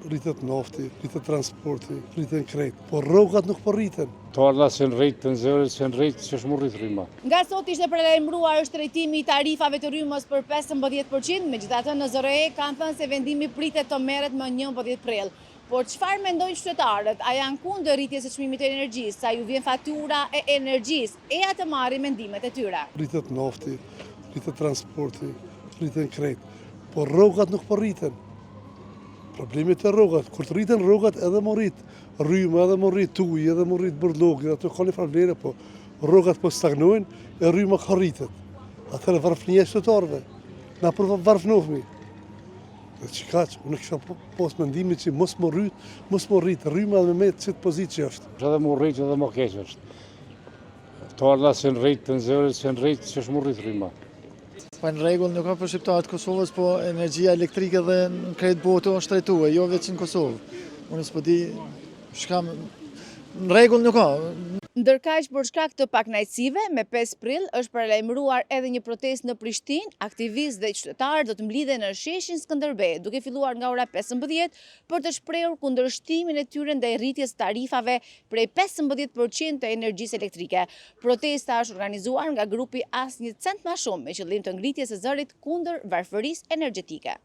Rritet nafti, rritet transporti, rriten krejt, por rrogat nuk po rriten. Tarla se në rritë, të nxërët se në rritë, që shmu rritë rrima. Nga sot ishte paralajmëruar është drejtimi i tarifave të rrymës për 15%, megjithatë në ZRE kanë thënë se vendimi pritet të merret më 11 prill. Por çfarë mendojnë qytetarët? A janë kundër rritjes së çmimit të energjisë? Sa ju vjen fatura e energjisë? Eja të marrin mendimet e tyre. Rritet nafti, rritet transporti, rriten krejt, por rrogat nuk po rriten. Problemi të rrogat, kur të rriten rrogat edhe më rrit rrymë, edhe më rrit tuji, edhe më rrit bërllogë, ato kanë probleme, po rrogat po stagnojnë e rryma ka rritet. Atëherë varfënia e qytetarëve, na për varfënohemi. Dhe çikaq, unë kisha pas mendimin që mos më rrit rryma dhe me çet pozitë që është. Edhe më rritë edhe më keq është. Tarla se në rritë, të nxërët se në rritë, që shmu rritë rrima. Pa në regull nuk ka për shqiptarët Kosovës, po energjia elektrike dhe në krejt botë është trajtue, jo veç në Kosovë. Unë s'po di, në regull nuk ka. Ndërkaq për shkak të pakënaqësive, me 5 prill është paralajmëruar edhe një protestë në Prishtinë. Aktivistë dhe qytetarë do të mblidhen në sheshin Skënderbej, duke filluar nga ora 15 për të shprehur kundërshtimin e tyre ndaj rritjes tarifave prej 15% të energjisë elektrike. Protesta është organizuar nga grupi As një cent më shumë me qëllim të ngritjes së zërit kundër varfërisë energjetike.